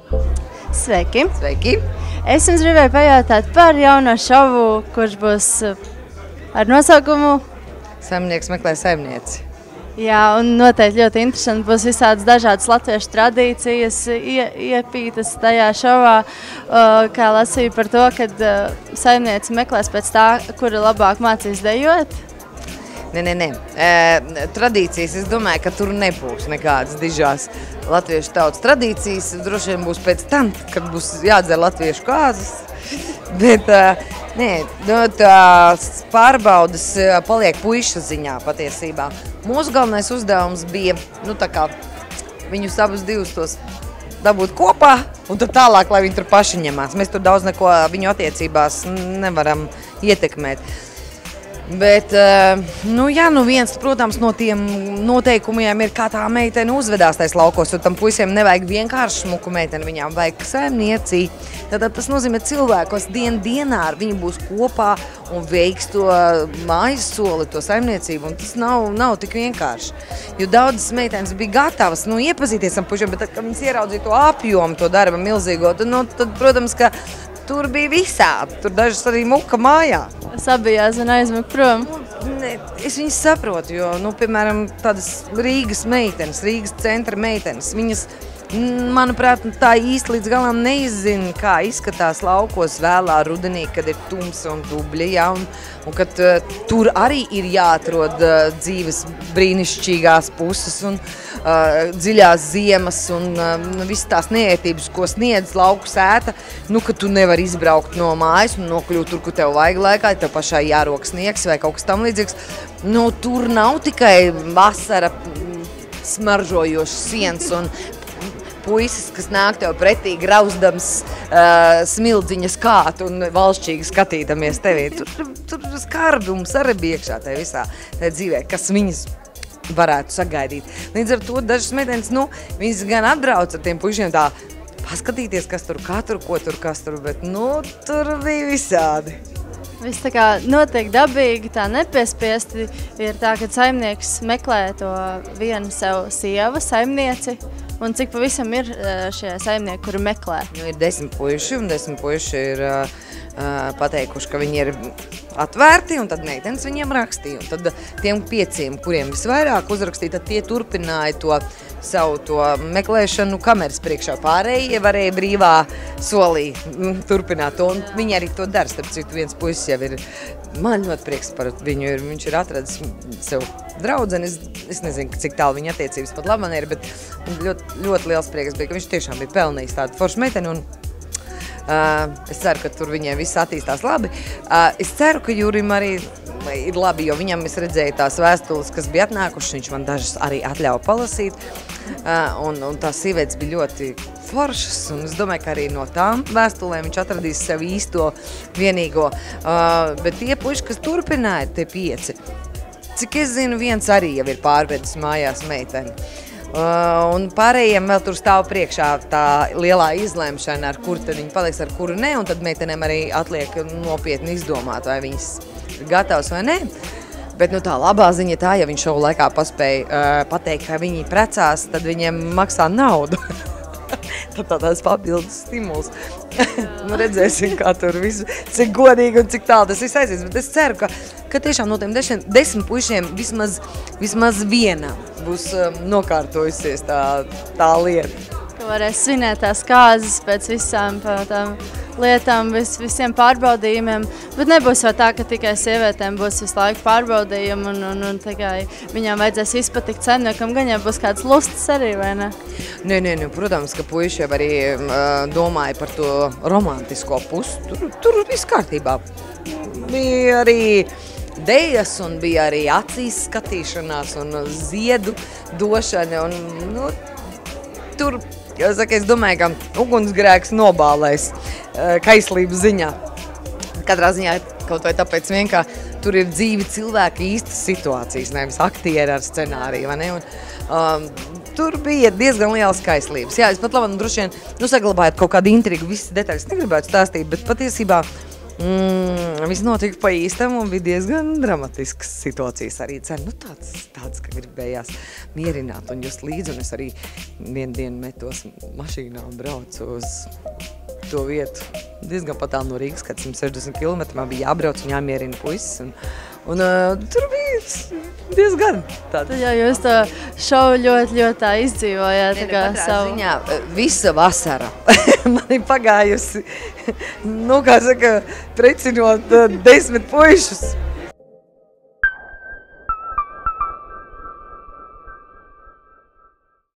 Sveiki! Sveiki! Es jums gribēju pajautāt par jauno šovu, kurš būs ar nosaukumu Saimnieks meklē saimnieci. Jā, un noteikti ļoti interesanti būs visādas dažādas latviešu tradīcijas iepītas tajā šovā, kā lasīju par to, kad saimnieci meklēs pēc tā, kura labāk mācīs dejot. Nē. Tradīcijas, es domāju, ka tur nebūs nekādas dižās latviešu tautas tradīcijas. Droši vien būs pēc tam, kad būs jādzer latviešu kāzas. Bet tās pārbaudas paliek puišu ziņā patiesībā. Mūsu galvenais uzdevums bija, viņus abus divus tos dabūt kopā un tad tālāk, lai viņi tur paši ņemās. Mēs tur daudz neko viņu attiecībās nevaram ietekmēt. Bet, viens, protams, no tiem noteikumiem ir, kā tā meitene uzvedās tais laukos, jo tam puisiem nevajag vienkārši smuku meiteni, viņām vajag saimniecī. Tātad tas nozīmē cilvēkos dienā ar viņu būs kopā un veiks to mājas soli, to saimniecību, un tas nav tik vienkārši. Jo daudzas meitenes bija gatavas, iepazīties ar pušiem, bet tad, kad viņas ieraudzīja to apjomu, to darba milzīgo, tad, protams, ka tur bija visādi, tur dažas arī muka mājā. Sabijās un aizmuka prom. Es viņas saprotu, jo, piemēram, tādas Rīgas meitenes, Rīgas centra meitenes, viņas, manuprāt, tā īsti līdz galam neizzina, kā izskatās laukos vēlā rudenī, kad ir tumsa un dubļi, ja, un kad tur arī ir jāatrod dzīves brīnišķīgās puses un dziļās ziemas un visas tās neētības, ko sniedz lauku sēta, ka tu nevari izbraukt no mājas un nokļūt tur, kur tev vajag laikā, tev pašai jārok sniegs vai kaut kas tam līdzīgs. Tur nav tikai vasara smaržojošs siens un puisis, kas nāk tev pretī grauzdams smildziņas kātu un valšķīgi skatīdamies tevī. Tur skarbums arī bija iekšā tajā visā tajā dzīvē, kas viņas varētu sagaidīt. Līdz ar to dažas meitenes, viņas gan atbrauc ar tiem puišiem tā paskatīties, kas tur katru, ko tur, kas tur, bet, tur bija visādi. Viss tā kā notiek dabīgi, tā nepiespiesti ir tā, ka saimnieks meklē to vienu sev sievu, saimnieci, un cik pavisam ir šie saimnieki, kuri meklē? Ir 10 puiši, un 10 puiši ir pateikuši, ka viņi ir atvērti, un tad meitenes viņiem rakstīja. Un tad tiem 5, kuriem visvairāk uzrakstīja, tad tie turpināja to savu to meklēšanu kameras priekšā. Pārējie varēja brīvā solī turpināt to, un viņi arī to dara. Starp citu, viens puisis jau ir, man ļoti prieks par viņu, viņš ir atradis sev draudzeni. Es nezinu, cik tālu viņa attiecības pat labi man ir, bet ļoti liels prieks bija, ka viņš tiešām bija pelnījis tādu foršu meiteni, un es ceru, ka tur viņiem viss attīstās labi. Es ceru, ka Jurim arī ir labi, jo viņam es redzēju tās vēstules, kas bija atnākušas, viņš man dažas arī atļauja palasīt, un tās sievietes bija ļoti foršas, un es domāju, ka arī no tām vēstulēm viņš atradīs sev īsto vienīgo. Bet tie puiši, kas turpināja, tie 5, cik es zinu, viens arī jau ir pārvedis mājās meiteni. Un pārējiem vēl tur stāv priekšā tā lielā izlēmšana, ar kuru tad viņi paliks, ar kuru ne, un tad meitenēm arī atliek nopietni izdomāt, vai viņas ir gatavs vai ne. Bet tā labā ziņa tā, ja viņš šovu laikā paspēja pateikt, ka viņi precās, tad viņiem maksā naudu. Tad tāds papildus stimuls. Redzēsim, kā tur visu, cik godīgi un cik tālu tas viss aizies. Bet es ceru, ka tiešām no tiem 10 puišiem vismaz viena būs nokārtojusies tā lieta. Ka varēs svinēt tās kāzas pēc visām tām lietām, visiem pārbaudījumiem, bet nebūs jau tā, ka tikai sievietēm būs visu laiku pārbaudījumi un tikai viņām vajadzēs izpatikt saimniekam, gan jau būs kāds lustas arī, vai ne? Nē, protams, ka puiši jau arī domāja par to romantisko pusi. Tur viss kārtībā. Bija arī dejas un bija arī acīs skatīšanās un ziedu došana. Tur, es domāju, ka ugunsgrēks nobālēs kaislības ziņā. Katrā ziņā kaut vai tāpēc vien, ka tur ir dzīvi cilvēki īstas situācijas, nevis aktieri ar scenāriju, vai ne? Tur bija diezgan lielas kaislības. Jā, es pat labāk droši vien saglabājot kaut kādu intrigu, visas detaļas negribētu stāstīt, bet patiesībā Viss notika pa īstam un bija diezgan dramatiskas situācijas arī nu tāds, ka gribējās mierināt un just līdzi, un es arī vienu dienu metos mašīnā un braucu uz to vietu. Diezgan patāli no Rīgas, kad 160 km man bija jābrauc un jāmierina puisis, un tur bija diezgan tāda. Tad jau jūs to šovu ļoti tā izdzīvojāt. Ziņā, visa vasara man ir pagājusi, kā saka, precinot 10 puišus.